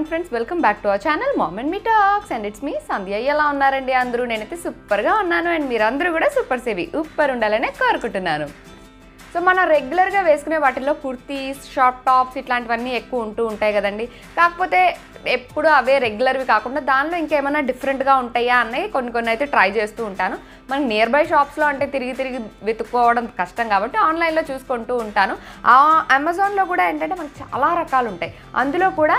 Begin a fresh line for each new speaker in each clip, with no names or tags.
Morning friends, welcome back to our channel mom and me talks and it's me Sandhya. ఎలా ఉన్నారండి అందరూ? నేనైతే సూపర్గా ఉన్నాను అండ్ మీరందరూ కూడా సూపర్ సేవి సూపర్ ఉండాలనే కోరుకుంటున్నాను. సో మనం రెగ్యులర్గా వేసుకునే వాటిల్లో కుర్తీస్, షార్ట్ టాప్స్ ఇట్లాంటివన్నీ ఎక్కువ ఉంటూ ఉంటాయి కదండి. కాకపోతే ఎప్పుడు అవే రెగ్యులర్వి కాకుండా దానిలో ఇంకేమైనా డిఫరెంట్గా ఉంటాయా అన్నవి కొన్ని అయితే ట్రై చేస్తూ ఉంటాను. మనకి నియర్ బై షాప్స్లో అంటే తిరిగి వెతుక్కోవడం కష్టం కాబట్టి ఆన్లైన్లో చూసుకుంటూ ఉంటాను. అమెజాన్లో కూడా ఏంటంటే మనకు చాలా రకాలు ఉంటాయి. అందులో కూడా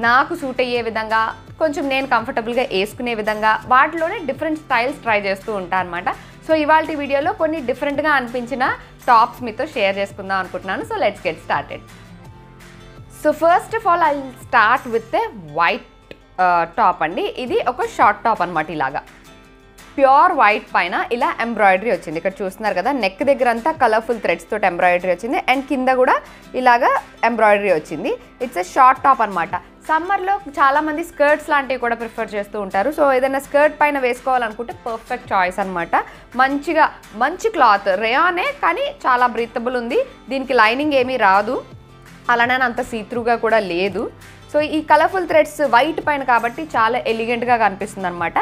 నాకు సూట్ అయ్యే విధంగా, కొంచెం నేను కంఫర్టబుల్గా వేసుకునే విధంగా వాటిలోనే డిఫరెంట్ స్టైల్స్ ట్రై చేస్తూ ఉంటాను అనమాట. సో ఇవాళ వీడియోలో కొన్ని డిఫరెంట్గా అనిపించిన టాప్స్ మీతో షేర్ చేసుకుందాం అనుకుంటున్నాను. So let's get started. So first of all I will start with a white top అండి. ఇది ఒక షార్ట్ టాప్ అనమాట. ఇలాగా ప్యూర్ వైట్ పైన ఇలా ఎంబ్రాయిడరీ వచ్చింది. ఇక్కడ చూస్తున్నారు కదా, నెక్ దగ్గర అంతా కలర్ఫుల్ థ్రెడ్స్ తోటి ఎంబ్రాయిడరీ వచ్చింది అండ్ కింద కూడా ఇలాగా ఎంబ్రాయిడరీ వచ్చింది. ఇట్స్ ఎ షార్ట్ టాప్ అనమాట. సమ్మర్లో చాలామంది స్కర్ట్స్ లాంటివి కూడా ప్రిఫర్ చేస్తూ ఉంటారు. సో ఏదైనా స్కర్ట్ పైన వేసుకోవాలనుకుంటే పర్ఫెక్ట్ చాయిస్ అనమాట. మంచి క్లాత్, రేయానే కానీ చాలా బ్రీతబుల్ ఉంది. దీనికి లైనింగ్ ఏమీ రాదు, అలానే అంత సీత్రూగా కూడా లేదు. సో ఈ కలర్ఫుల్ థ్రెడ్స్ వైట్ పైన కాబట్టి చాలా ఎలిగెంట్గా కనిపిస్తుంది అనమాట.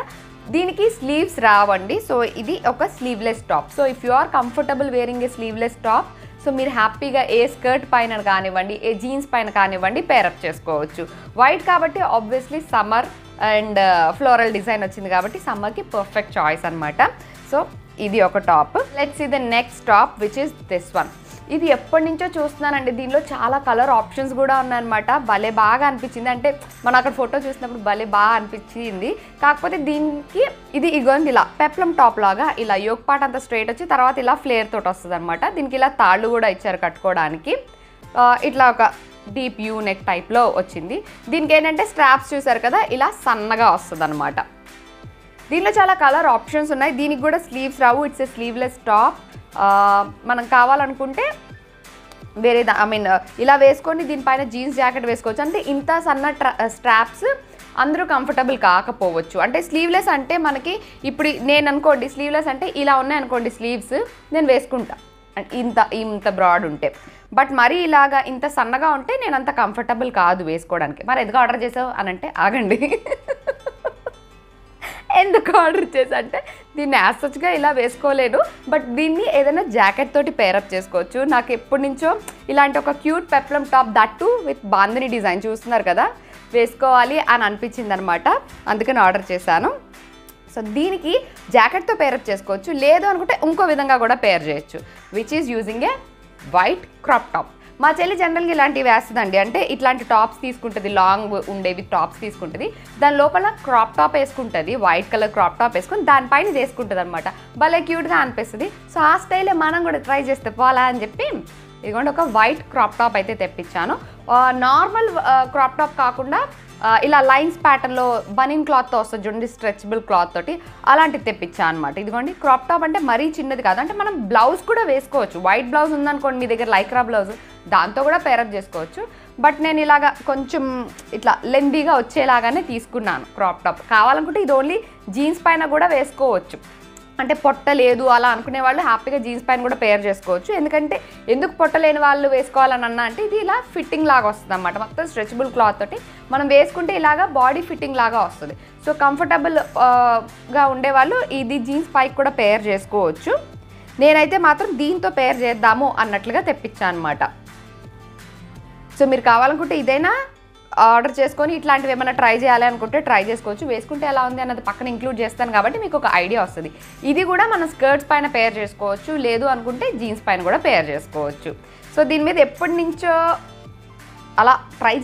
దీనికి స్లీవ్స్ రావండి. సో ఇది ఒక sleeveless top. So if you are comfortable wearing a sleeveless top, so మీరు హ్యాపీగా ఏ స్కర్ట్ పైన కానివ్వండి, ఏ జీన్స్ పైన కానివ్వండి పేరప్ చేసుకోవచ్చు. వైట్ కాబట్టి obviously summer and floral design వచ్చింది కాబట్టి సమ్మర్కి పర్ఫెక్ట్ చాయిస్ అనమాట. సో ఇది ఒక top. Let's see the next top which is this one. ఇది ఎప్పటి నుంచో చూస్తున్నానండి. దీనిలో చాలా కలర్ ఆప్షన్స్ కూడా ఉన్నాయన్నమాట. భలే బాగా అనిపించింది. అంటే మనం అక్కడ ఫోటో చూసినప్పుడు భలే బాగా అనిపించింది. కాకపోతే దీనికి ఇది ఇగోండి ఇలా పెప్లం టాప్ లాగా ఇలా యోక్ పార్ట్ అంతా స్ట్రైట్ వచ్చి తర్వాత ఇలా ఫ్లేర్ తోటి వస్తుంది అనమాట. దీనికి ఇలా తాళ్ళు కూడా ఇచ్చారు కట్టుకోవడానికి. ఇట్లా ఒక డీప్ యూ నెక్ టైప్లో వచ్చింది. దీనికి ఏంటంటే స్ట్రాప్స్ చూసారు కదా, ఇలా సన్నగా వస్తుంది అనమాట. దీనిలో చాలా కలర్ ఆప్షన్స్ ఉన్నాయి. దీనికి కూడా sleeves Rao. It's a sleeveless top. మనం కావాలనుకుంటే వేరే ఇలా వేసుకొని దీనిపైన జీన్స్ జాకెట్ వేసుకోవచ్చు. అంటే ఇంత సన్న స్ట్రాప్స్ అందరూ కంఫర్టబుల్ కాకపోవచ్చు. అంటే స్లీవ్లెస్ అంటే మనకి ఇప్పుడు నేను అనుకోండి స్లీవ్లెస్ అంటే ఇలా ఉన్నాయి అనుకోండి స్లీవ్స్, నేను వేసుకుంటా ఇంత బ్రాడ్ ఉంటే. బట్ మరీ ఇలాగా ఇంత సన్నగా ఉంటే నేను అంత కంఫర్టబుల్ కాదు వేసుకోవడానికి. మరి ఎందుకు ఆర్డర్ చేసావు అని అంటే ఆగండి. ఎందుకు ఆర్డర్ చేసా అంటే దీన్ని యాసచ్గా ఇలా వేసుకోలేను, బట్ దీన్ని ఏదైనా జాకెట్ తోటి పేరప్ చేసుకోవచ్చు. నాకు ఎప్పటి నుంచో ఇలాంటి ఒక cute peplum top that with bandhani design చూస్తున్నారు కదా, వేసుకోవాలి అని అనిపించింది అనమాట. అందుకని ఆర్డర్ చేశాను. సో దీనికి జాకెట్తో పేరప్ చేసుకోవచ్చు, లేదు అనుకుంటే ఇంకో విధంగా కూడా పేర్ చేయొచ్చు, which is using a white crop top. మా చెల్లి జనరల్గా ఇలాంటివి వేస్తుందండి. అంటే ఇట్లాంటి టాప్స్ తీసుకుంటుంది, లాంగ్ ఉండేవి టాప్స్ తీసుకుంటుంది, దాని లోపల క్రాప్ టాప్ వేసుకుంటుంది, వైట్ కలర్ క్రాప్ టాప్ వేసుకుని దానిపైన చేసుకుంటుంది అనమాట. భలే క్యూట్గా అనిపిస్తుంది. సో ఆ స్టైలే మనం కూడా ట్రై చేస్తే పోలా అని చెప్పి ఇదిగోండి ఒక వైట్ క్రాప్ టాప్ అయితే తెప్పించాను. నార్మల్ క్రాప్ టాప్ కాకుండా ఇలా లైన్స్ ప్యాటర్న్లో బనీన్ క్లాత్తో వస్తుంది చూడండి, స్ట్రెచబుల్ క్లాత్ తోటి, అలాంటివి తెప్పించాను అనమాట. ఇదిగోండి క్రాప్ టాప్ అంటే మరీ చిన్నది కాదు. అంటే మనం బ్లౌజ్ కూడా వేసుకోవచ్చు. వైట్ బ్లౌజ్ ఉందనుకోండి మీ దగ్గర, లైక్రా బ్లౌజ్, దాంతో కూడా పేరప్ చేసుకోవచ్చు. బట్ నేను ఇలాగా కొంచెం ఇట్లా లెందీగా వచ్చేలాగానే తీసుకున్నాను క్రాప్ టాప్. కావాలనుకుంటే ఇది ఓన్లీ జీన్స్ పైన కూడా వేసుకోవచ్చు. అంటే పొట్ట లేదు అలా అనుకునే వాళ్ళు హ్యాపీగా జీన్స్ పైన కూడా పేర్ చేసుకోవచ్చు. ఎందుకు పొట్ట లేని వాళ్ళు వేసుకోవాలని అన్నా అంటే ఇది ఇలా ఫిట్టింగ్ లాగా వస్తుంది అన్నమాట. మొత్తం స్ట్రెచబుల్ క్లాత్ తోటి మనం వేసుకుంటే ఇలాగా బాడీ ఫిట్టింగ్ లాగా వస్తుంది. సో కంఫర్టబుల్గా ఉండేవాళ్ళు ఇది జీన్స్ పైకి కూడా పేర్ చేసుకోవచ్చు. నేనైతే మాత్రం దీంతో పేర్ చేద్దాము అన్నట్లుగా తెప్పించాను అనమాట. సో మీరు కావాలనుకుంటే ఇదైనా ఆర్డర్ చేసుకొని ఇట్లాంటివి ఏమైనా ట్రై చేయాలి అనుకుంటే ట్రై చేసుకోవచ్చు. వేసుకుంటే ఎలా ఉంది అన్నది పక్కన ఇంక్లూడ్ చేస్తాను కాబట్టి మీకు ఒక ఐడియా వస్తుంది. ఇది కూడా మనం స్కర్ట్స్ పైన పేర్ చేసుకోవచ్చు, లేదు అనుకుంటే జీన్స్ పైన కూడా పేర్ చేసుకోవచ్చు. సో దీని మీద ఎప్పటి నుంచో అలా ట్రై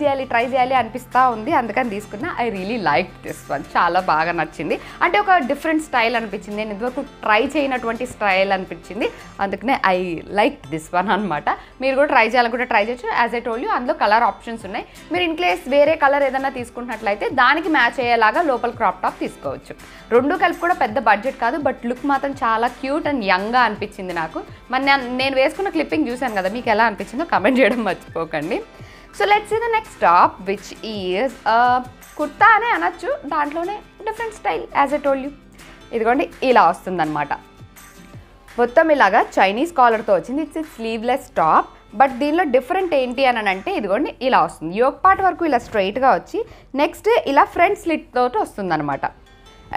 చేయాలి అనిపిస్తూ ఉంది, అందుకని తీసుకున్నా. I really like this one. చాలా బాగా నచ్చింది. అంటే ఒక డిఫరెంట్ స్టైల్ అనిపించింది. నేను ఇంతవరకు ట్రై చేయనటువంటి స్టైల్ అనిపించింది, అందుకనే ఐ లైక్ దిస్ వన్ అనమాట. మీరు కూడా ట్రై చేయాలనుకుంటే ట్రై చేయొచ్చు. యాజ్ ఐ టోల్డ్ యూ అందులో కలర్ ఆప్షన్స్ ఉన్నాయి. మీరు ఇన్ కేస్ వేరే కలర్ ఏదైనా తీసుకుంటున్నట్లయితే దానికి మ్యాచ్ అయ్యేలాగా లోపల క్రాప్ టాప్ తీసుకోవచ్చు. రెండు కలిపి కూడా పెద్ద బడ్జెట్ కాదు, బట్ లుక్ మాత్రం చాలా క్యూట్ అండ్ యంగ్గా అనిపించింది నాకు. మరి నేను వేసుకున్న క్లిప్పింగ్ చూశాను కదా, మీకు ఎలా అనిపించిందో కమెంట్ చేయడం మర్చిపోకండి. So let's see the next top which is kurta అనే అనొచ్చు, దాంట్లోనే different style. As I told you ఇదిగోండి ఇలా వస్తుందన్నమాట. మొత్తం ఇలాగా చైనీస్ కాలర్తో వచ్చింది. It's sleeveless top. బట్ దీనిలో డిఫరెంట్ ఏంటి అని అంటే ఇదిగోండి ఇలా వస్తుంది. యోక్ పార్ట్ వరకు ఇలా స్ట్రైట్గా వచ్చి నెక్స్ట్ ఇలా ఫ్రంట్ స్లిట్ తోటి వస్తుంది అనమాట.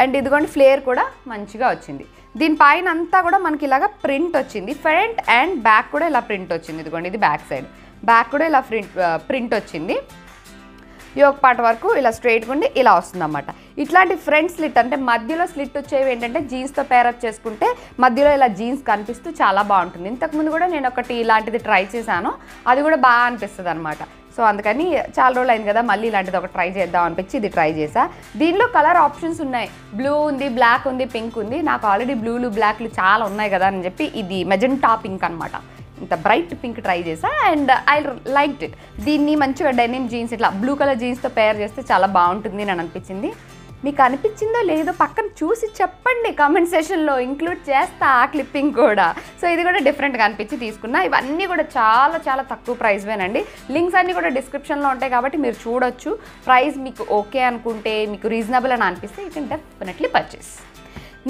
అండ్ ఇదిగోండి ఫ్లేర్ కూడా మంచిగా వచ్చింది. దీనిపైన అంతా కూడా మనకి ఇలాగ ప్రింట్ వచ్చింది. ఫ్రంట్ అండ్ బ్యాక్ కూడా ఇలా ప్రింట్ వచ్చింది. ఇదిగోండి ఇది బ్యాక్ సైడ్, బ్యాక్ కూడా ఇలా ప్రింట్ వచ్చింది. యోక్ పార్ట్ వరకు ఇలా స్ట్రైట్గా ఉండి ఇలా వస్తుంది అన్నమాట. ఇట్లాంటి ఫ్రంట్ స్లిట్ అంటే మధ్యలో స్లిట్ వచ్చేవి ఏంటంటే జీన్స్తో పేరప్ చేసుకుంటే మధ్యలో ఇలా జీన్స్ కనిపిస్తూ చాలా బాగుంటుంది. ఇంతకుముందు కూడా నేను ఒకటి ఇలాంటిది ట్రై చేశాను, అది కూడా బాగా అనిపిస్తుంది అనమాట. సో అందుకని చాలా రోజులు అయింది కదా, మళ్ళీ ఇలాంటిది ఒక ట్రై చేద్దాం అనిపించి ఇది ట్రై చేసా. దీనిలో కలర్ ఆప్షన్స్ ఉన్నాయి, బ్లూ ఉంది, బ్లాక్ ఉంది, పింక్ ఉంది. నాకు ఆల్రెడీ బ్లూలు బ్లాక్లు చాలా ఉన్నాయి కదా అని చెప్పి ఇది మెజెంటా పింక్ అనమాట, ఇంత బ్రైట్ పింక్ ట్రై చేసా. And I liked it. దీన్ని మంచిగా డెనిమ్ జీన్స్ ఇట్లా బ్లూ కలర్ జీన్స్తో పేర్ చేస్తే చాలా బాగుంటుంది అని అనిపించింది. మీకు అనిపించిందో లేదో పక్కన చూసి చెప్పండి కామెంట్ సెషన్లో, ఇంక్లూడ్ చేస్తా ఆ క్లిప్పింగ్ కూడా. సో ఇది కూడా డిఫరెంట్గా అనిపించి తీసుకున్నా. ఇవన్నీ కూడా చాలా చాలా తక్కువ ప్రైస్వేనండి. లింక్స్ అన్నీ కూడా డిస్క్రిప్షన్లో ఉంటాయి కాబట్టి మీరు చూడొచ్చు. ప్రైస్ మీకు ఓకే అనుకుంటే, మీకు రీజనబుల్ అని అనిపిస్తే you can definitely purchase.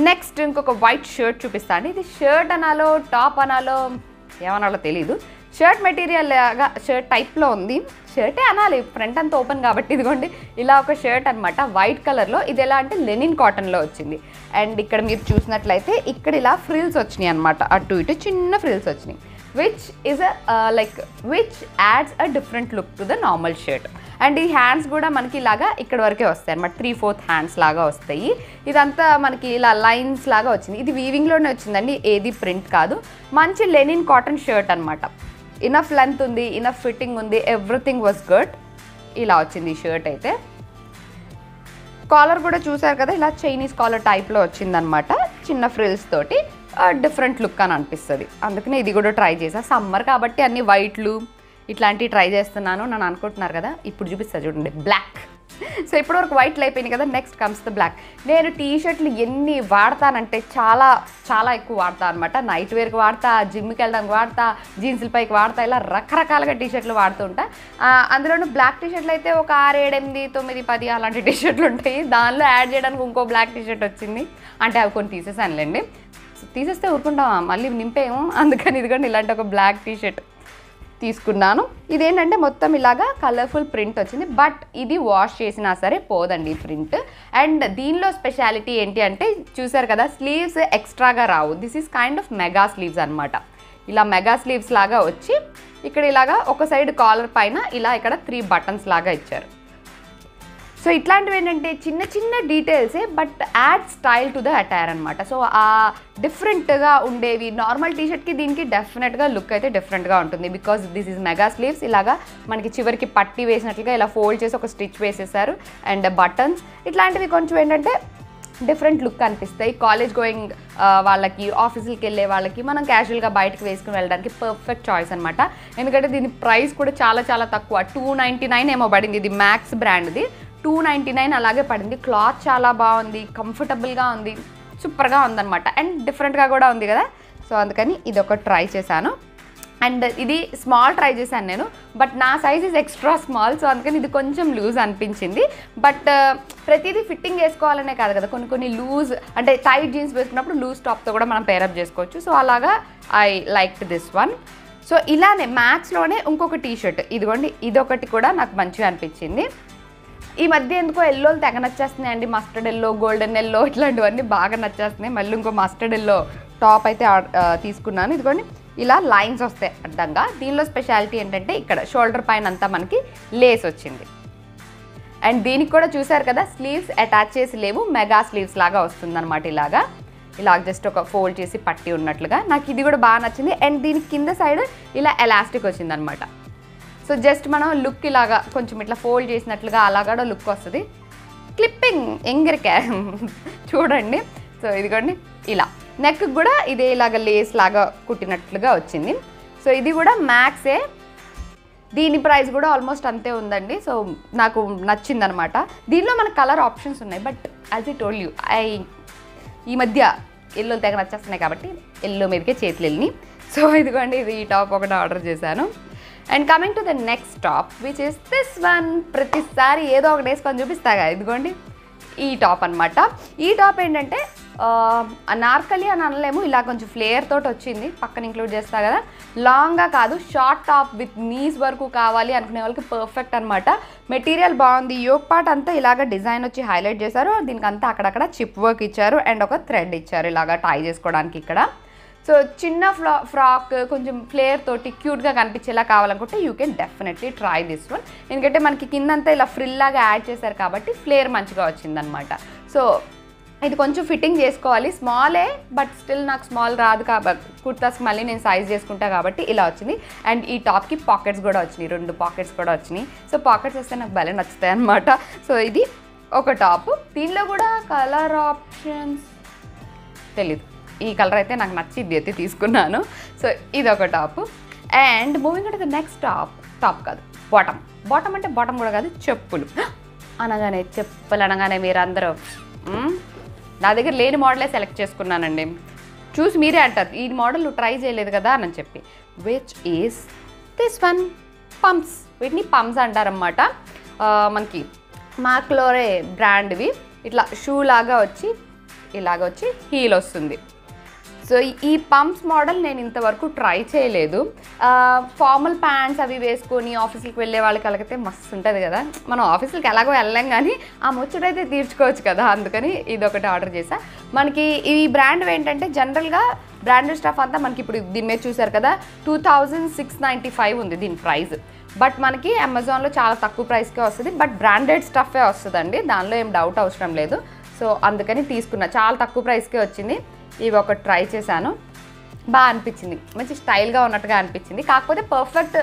Next ఇంకొక వైట్ షర్ట్ చూపిస్తాను. ఇది షర్ట్ అనాలో టాప్ అనాలో ఏమనాలో తెలీదు. షర్ట్ మెటీరియల్ లాగా షర్ట్ టైప్లో ఉంది, షర్టే అనాలి, ఫ్రంట్ అంతా ఓపెన్ కాబట్టి. ఇదిగోండి ఇలా ఒక షర్ట్ అనమాట, వైట్ కలర్లో. ఇది ఎలా అంటే లెనిన్ కాటన్లో వచ్చింది. అండ్ ఇక్కడ మీరు చూసినట్లయితే ఇక్కడ ఇలా ఫ్రిల్స్ వచ్చినాయి అనమాట, అటు ఇటు చిన్న ఫ్రిల్స్ వచ్చినాయి, which ads a different look to the normal shirt. And ఈ హ్యాండ్స్ కూడా మనకి ఇలాగా ఇక్కడ వరకే వస్తాయి అనమాట, 3/4 హ్యాండ్స్ లాగా వస్తాయి. ఇదంతా మనకి ఇలా లైన్స్ లాగా వచ్చింది. ఇది వీవింగ్లోనే వచ్చిందండి, ఏది ప్రింట్ కాదు. మంచి లెనిన్ కాటన్ షర్ట్ అనమాట. ఇనఫ్ లెంత్ ఉంది, ఇనఫ్ ఫిట్టింగ్ ఉంది, ఎవ్రీథింగ్ వాజ్ గుడ్. ఇలా వచ్చింది ఈ షర్ట్ అయితే. కాలర్ కూడా చూసారు కదా, ఇలా చైనీస్ కాలర్ టైప్లో వచ్చిందనమాట, చిన్న ఫ్రిల్స్ తోటి. డిఫరెంట్ లుక్ అని అనిపిస్తుంది, అందుకనే ఇది కూడా ట్రై చేసా. సమ్మర్ కాబట్టి అన్ని వైట్లు ఇట్లాంటివి ట్రై చేస్తున్నాను నన్ను అనుకుంటున్నారు కదా. ఇప్పుడు చూపిస్తా చూడండి, బ్లాక్. సో ఇప్పటివరకు వైట్లు అయిపోయినాయి కదా, నెక్స్ట్ కమ్స్ ద బ్లాక్. నేను టీ షర్ట్లు ఎన్ని వాడతానంటే చాలా చాలా ఎక్కువ వాడతా అనమాట. నైట్ వేర్కి వాడతా, జిమ్కి వెళ్ళడానికి వాడతా, జీన్స్ల పైకి వాడతా, ఇలా రకరకాలుగా టీ షర్ట్లు వాడుతూ ఉంటా. అందులోనూ బ్లాక్ టీ షర్ట్లు అయితే ఒక 6, 7, 8, 9, 10 అలాంటి టీ షర్ట్లు ఉంటాయి. దానిలో యాడ్ చేయడానికి ఇంకో బ్లాక్ టీ షర్ట్ వచ్చింది, అంటే అవి కొన్ని తీసేసానులేండి. తీసేస్తే ఊరుకుంటామా, మళ్ళీ నింపేము. అందుకని ఇదిగోండి ఇలాంటి ఒక బ్లాక్ టీ షర్ట్ తీసుకున్నాను. ఇదేంటంటే మొత్తం ఇలాగా కలర్ఫుల్ ప్రింట్ వచ్చింది, బట్ ఇది వాష్ చేసినా సరే పోదండి ప్రింట్. అండ్ దీనిలో స్పెషాలిటీ ఏంటి అంటే చూసారు కదా, స్లీవ్స్ ఎక్స్ట్రాగా రావు. This is kind of mega sleeves అనమాట. ఇలా మెగా స్లీవ్స్ లాగా వచ్చి ఇక్కడ ఇలాగా ఒక సైడ్ కాలర్ పైన ఇలా ఇక్కడ 3 బటన్స్ లాగా ఇచ్చారు. సో ఇట్లాంటివి ఏంటంటే చిన్న చిన్న డీటెయిల్సే, but add style to the attire అనమాట. సో ఆ డిఫరెంట్గా ఉండేవి. నార్మల్ టీషర్ట్కి దీనికి డెఫినెట్గా లుక్ అయితే డిఫరెంట్గా ఉంటుంది, because this is mega sleeves. ఇలాగా మనకి చివరికి పట్టి వేసినట్లుగా ఇలా ఫోల్డ్ చేసి ఒక స్టిచ్ వేసేసారు. అండ్ బటన్స్ ఇట్లాంటివి కొంచెం ఏంటంటే డిఫరెంట్ లుక్ అనిపిస్తాయి. కాలేజ్ గోయింగ్ వాళ్ళకి, ఆఫీసులకి వెళ్ళే వాళ్ళకి, మనం క్యాజువల్గా బయటకు వేసుకుని వెళ్ళడానికి పర్ఫెక్ట్ చాయిస్ అనమాట. ఎందుకంటే దీని ప్రైస్ కూడా చాలా చాలా తక్కువ, 299 ఏమో పడింది. ఇది మ్యాక్స్ బ్రాండ్ది, 299 అలాగే పడింది. క్లాత్ చాలా బాగుంది, కంఫర్టబుల్గా ఉంది, సూపర్గా ఉందన్నమాట. అండ్ డిఫరెంట్గా కూడా ఉంది కదా, సో అందుకని ఇది ఒక ట్రై చేశాను. అండ్ ఇది స్మాల్ ట్రై చేశాను నేను, బట్ నా size is extra small, so అందుకని ఇది కొంచెం లూజ్ అనిపించింది. బట్ ప్రతిదీ ఫిట్టింగ్ వేసుకోవాలనే కాదు కదా, కొన్ని కొన్ని లూజ్ అంటే టైట్ జీన్స్ వేసుకున్నప్పుడు లూజ్ టాప్తో కూడా మనం పేరప్ చేసుకోవచ్చు. సో అలాగా I like this one. So ఇలానే మ్యాక్స్లోనే ఇంకొక టీ షర్ట్, ఇదిగోండి ఇదొకటి కూడా నాకు మంచిగా అనిపించింది. ఈ మధ్య ఎందుకో ఎల్లోలు తెగ నచ్చేస్తున్నాయి అండి, మస్టర్డ్ ఎల్లో, గోల్డెన్ ఎల్లో, ఇట్లాంటివన్నీ బాగా నచ్చేస్తున్నాయి. మళ్ళీ ఇంకో మస్టర్డ్ ఎల్లో టాప్ అయితే తీసుకున్నాను. ఇదిగోండి ఇలా లైన్స్ వస్తాయి అడ్డంగా. దీనిలో స్పెషాలిటీ ఏంటంటే ఇక్కడ షోల్డర్ పైన అంతా మనకి లేస్ వచ్చింది. అండ్ దీనికి కూడా చూసారు కదా, స్లీవ్స్ అటాచ్ చేసి లేవు, మెగా స్లీవ్స్ లాగా వస్తుందన్నమాట. ఇలా జస్ట్ ఒక ఫోల్డ్ చేసి పట్టి ఉన్నట్లుగా. నాకు ఇది కూడా బాగా నచ్చింది. అండ్ దీనికి కింద సైడ్ ఇలా ఎలాస్టిక్ వచ్చిందనమాట. సో జస్ట్ మనం లుక్ ఇలాగా కొంచెం ఇట్లా ఫోల్డ్ చేసినట్లుగా అలాగా లుక్ వస్తుంది. క్లిప్పింగ్ ఎంగిరికే చూడండి. సో ఇదిగోండి ఇలా నెక్ కూడా ఇదే ఇలాగ లేస్ లాగా కుట్టినట్లుగా వచ్చింది. సో ఇది కూడా మ్యాక్సే, దీని ప్రైస్ కూడా ఆల్మోస్ట్ అంతే ఉందండి. సో నాకు నచ్చిందనమాట. దీనిలో మనకు కలర్ ఆప్షన్స్ ఉన్నాయి, but as I told you ఈ మధ్య ఎల్లో తెగ నచ్చేస్తున్నాయి కాబట్టి ఎల్లో మీదకే చేతులు వెళ్ళి. సో ఇదిగోండి ఇది ఈ టాప్ ఒకటి ఆర్డర్ చేశాను. And coming to the next top, which is this one. ప్రతిసారి ఏదో ఒకటి వేసుకొని చూపిస్తాగా, ఇదిగోండి ఈ టాప్ అనమాట. ఈ టాప్ ఏంటంటే అనార్కలి అని అనలేము, ఇలా కొంచెం ఫ్లేయర్ తోటి వచ్చింది, పక్కన ఇంక్లూడ్ చేస్తా కదా. లాంగ్గా కాదు, షార్ట్ టాప్ విత్ నీస్ వరకు కావాలి అనుకునే వాళ్ళకి పర్ఫెక్ట్ అనమాట. మెటీరియల్ బాగుంది, యోక్ పార్ట్ అంతా ఇలాగ డిజైన్ వచ్చి హైలైట్ చేశారు, దీనికి అంతా అక్కడక్కడ చిప్ వర్క్ ఇచ్చారు అండ్ ఒక థ్రెడ్ ఇచ్చారు ఇలాగా టై చేసుకోవడానికి ఇక్కడ. సో చిన్న ఫ్రాక్ కొంచెం ఫ్లేయర్ తోటి క్యూట్గా కనిపించేలా కావాలనుకుంటే you can definitely try this one. ఎందుకంటే మనకి కిందంతా ఇలా ఫ్రిల్ లాగా యాడ్ చేశారు కాబట్టి ఫ్లేయర్ మంచిగా వచ్చిందనమాట. సో ఇది కొంచెం ఫిట్టింగ్ చేసుకోవాలి, స్మాలే బట్ స్టిల్ నాకు స్మాల్ రాదు కాబట్టి కుర్తాస్కి మళ్ళీ నేను సైజ్ చేసుకుంటా కాబట్టి ఇలా వచ్చింది. అండ్ ఈ టాప్కి పాకెట్స్ కూడా వచ్చినాయి, 2 పాకెట్స్ కూడా వచ్చినాయి. సో పాకెట్స్ వస్తే నాకు భలే నచ్చుతాయి అనమాట. సో ఇది ఒక టాప్. దీనిలో కూడా కలర్ ఆప్షన్స్ తెలీదు, ఈ కలర్ అయితే నాకు నచ్చింది అయితే తీసుకున్నాను. సో ఇది ఒక top. And moving to the next top కాదు, బాటమ్ అంటే బాటమ్ కూడా కాదు, చెప్పులు అనగానే మీరందరూ నా దగ్గర లేని మోడలే సెలెక్ట్ చేసుకున్నానండి. చూసి మీరే అంటారు ఈ మోడల్ నువ్వు ట్రై చేయలేదు కదా అని చెప్పి. Which is this one, pumps. వీటిని పంప్స్ అంటారన్నమాట. మనకి మాక్లోరే బ్రాండ్వి. ఇట్లా షూ లాగా వచ్చి ఇలాగ వచ్చి హీల్ వస్తుంది. సో ఈ పంప్స్ మోడల్ నేను ఇంతవరకు ట్రై చేయలేదు. ఫార్మల్ ప్యాంట్స్ అవి వేసుకొని ఆఫీసులకు వెళ్ళే వాళ్ళకి అలాగైతే మస్తు ఉంటుంది కదా. మనం ఆఫీసులకి ఎలాగో వెళ్ళాం కానీ ఆ ముచ్చటైతే తీర్చుకోవచ్చు కదా, అందుకని ఇది ఒకటి ఆర్డర్ చేశా. మనకి ఈ బ్రాండ్ ఏంటంటే జనరల్గా బ్రాండెడ్ స్టఫ్ అంతా మనకి ఇప్పుడు దీని మీద చూసారు కదా 2695 ఉంది దీని ప్రైస్. బట్ మనకి అమెజాన్లో చాలా తక్కువ ప్రైస్కే వస్తుంది, బట్ బ్రాండెడ్ స్టఫే వస్తుందండి, దానిలో ఏం డౌట్ అవసరం లేదు. సో అందుకని తీసుకున్నా, చాలా తక్కువ ప్రైస్కే వచ్చింది. ఇవి ఒకటి ట్రై చేశాను, బాగా అనిపించింది, మంచి స్టైల్గా ఉన్నట్టుగా అనిపించింది. కాకపోతే పర్ఫెక్ట్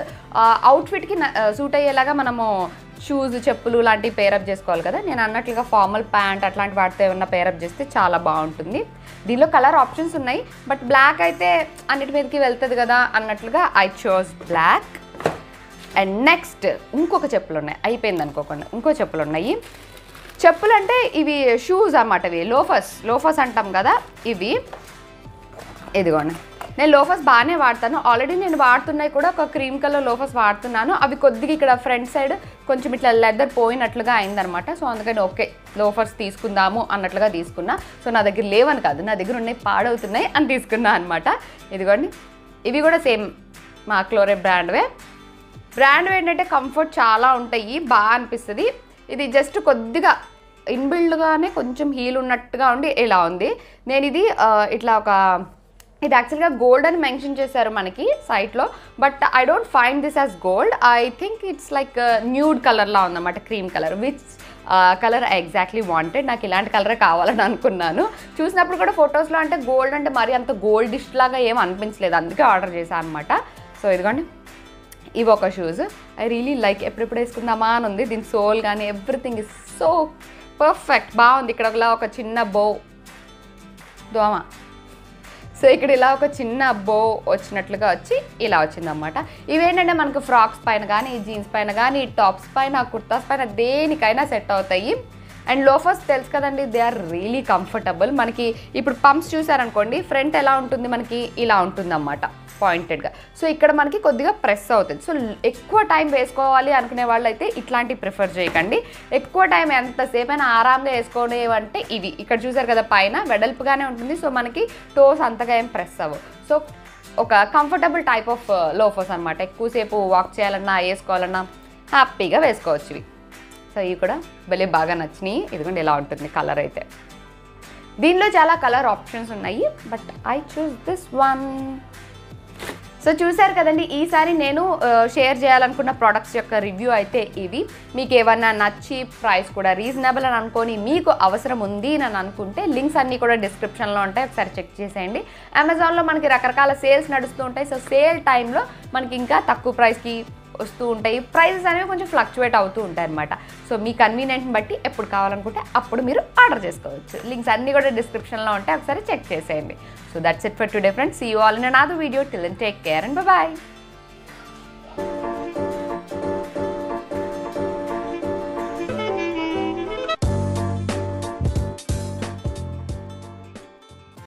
అవుట్ఫిట్కి సూట్ అయ్యేలాగా మనము షూస్ చెప్పులు లాంటివి పేరప్ చేసుకోవాలి కదా. నేను అన్నట్లుగా ఫార్మల్ ప్యాంట్ అట్లాంటి వాటితో ఏమన్నా పేరప్ చేస్తే చాలా బాగుంటుంది. దీనిలో కలర్ ఆప్షన్స్ ఉన్నాయి, బట్ బ్లాక్ అయితే అన్నిటి మీదకి వెళ్తుంది కదా అన్నట్లుగా I chose black. And next ఇంకొక చెప్పులు ఉన్నాయి, అయిపోయింది అనుకోకుండా ఇంకో చెప్పులు ఉన్నాయి. చెప్పులు అంటే ఇవి షూస్ అన్నమాట, ఇవి లోఫర్స్ అంటాం కదా ఇవి. ఇదిగోండి, నేను లోఫర్స్ బాగానే వాడతాను, ఆల్రెడీ నేను వాడుతున్నాయి కూడా ఒక క్రీమ్ కలర్ లోఫర్స్ వాడుతున్నాను. అవి కొద్దిగా ఇక్కడ ఫ్రంట్ సైడ్ కొంచెం ఇట్లా లెదర్ పోయినట్లుగా అయిందనమాట. సో అందుకని ఓకే లోఫర్స్ తీసుకుందాము అన్నట్లుగా తీసుకున్నా. సో నా దగ్గర లేవని కాదు, నా దగ్గర ఉన్నాయి పాడవుతున్నాయి అని తీసుకున్నా అనమాట. ఇదిగోండి, ఇవి కూడా సేమ్ మాక్లోరే బ్రాండ్ ఏంటంటే కంఫర్ట్ చాలా ఉంటాయి, బాగా అనిపిస్తుంది. ఇది జస్ట్ కొద్దిగా ఇన్బిల్డ్గానే కొంచెం హీల్ ఉన్నట్టుగా ఉండి ఇలా ఉంది. నేను ఇది ఇట్లా ఇది యాక్చువల్గా గోల్డ్ అని మెన్షన్ చేశారు మనకి సైట్లో, but I don't find this as gold. I think it's like nude కలర్లా ఉందన్నమాట, cream colour. Which colour I exactly wanted. నాకు ఇలాంటి కలరే కావాలని అనుకున్నాను. చూసినప్పుడు కూడా ఫొటోస్లో అంటే గోల్డ్ అంటే మరీ అంత గోల్డిష్ లాగా ఏం అనిపించలేదు, అందుకే ఆర్డర్ చేశాను అనమాట. సో ఇదిగోండి, ఇవి ఒక షూస్ ఐ రియలీ లైక్, ఎప్పుడెప్పుడు వేసుకుందామా అని ఉంది. దీని సోల్ కానీ ఎవ్రీథింగ్ ఇస్ సో పర్ఫెక్ట్, బాగుంది. ఇక్కడ ఒక చిన్న దోమ, సో ఇక్కడ ఇలా ఒక చిన్న బో వచ్చినట్లుగా వచ్చి ఇలా వచ్చిందన్నమాట. ఇవేంటంటే మనకు ఫ్రాక్స్ పైన కానీ జీన్స్ పైన కానీ టాప్స్ పైన కుర్తాస్ పైన దేనికైనా సెట్ అవుతాయి. అండ్ లోఫర్స్ తెలుసు కదండి, దే ఆర్ రియలీ కంఫర్టబుల్. మనకి ఇప్పుడు పంప్స్ చూసారనుకోండి, ఫ్రంట్ ఎలా ఉంటుంది మనకి ఇలా ఉంటుందన్నమాట పాయింటెడ్గా. సో ఇక్కడ మనకి కొద్దిగా ప్రెస్ అవుతుంది. సో ఎక్కువ టైం వేసుకోవాలి అనుకునే వాళ్ళు అయితే ఇట్లాంటివి ప్రిఫర్ చేయకండి. ఎక్కువ టైం ఎంతసేపు అయినా ఆరాంగా వేసుకోనేవంటే ఇవి ఇక్కడ చూసారు కదా, పైన వెడల్పుగానే ఉంటుంది. సో మనకి టోస్ అంతగా ఏం ప్రెస్ అవ్వవు. సో ఒక కంఫర్టబుల్ టైప్ ఆఫ్ లోఫర్స్ అనమాట. ఎక్కువసేపు వాక్ చేయాలన్నా వేసుకోవాలన్నా హ్యాపీగా వేసుకోవచ్చు ఇవి. సో ఇవి కూడా భలే బాగా నచ్చినాయి. ఇదిగోండి ఇలా ఉంటుంది కలర్ అయితే. దీనిలో చాలా కలర్ ఆప్షన్స్ ఉన్నాయి, but I choose this one. So చూసారు కదండి, ఈసారి నేను షేర్ చేయాలనుకున్న ప్రోడక్ట్స్ యొక్క రివ్యూ అయితే ఇవి. మీకు ఏమన్నా నచ్చి ప్రైస్ కూడా రీజనబుల్ అని అనుకొని మీకు అవసరం ఉంది అని అనుకుంటే లింక్స్ అన్నీ కూడా డిస్క్రిప్షన్లో ఉంటాయి, ఒకసారి చెక్ చేసేయండి. అమెజాన్లో మనకి రకరకాల సేల్స్ నడుస్తూ ఉంటాయి. సో సేల్ టైంలో మనకి ఇంకా తక్కువ ప్రైస్కి వస్తూ ఉంటాయి. ప్రైజెస్ అనేవి కొంచెం ఫ్లక్చువేట్ అవుతూ ఉంటాయి అనమాట. సో మీ కన్వీనియంట్ని బట్టి ఎప్పుడు కావాలనుకుంటే అప్పుడు మీరు ఆర్డర్ చేసుకోవచ్చు. లింక్స్ అన్నీ కూడా డిస్క్రిప్షన్లో ఉంటాయి, ఒకసారి చెక్ చేసేయండి. So that's it for today friends. See you all in another video. Till then take care and by.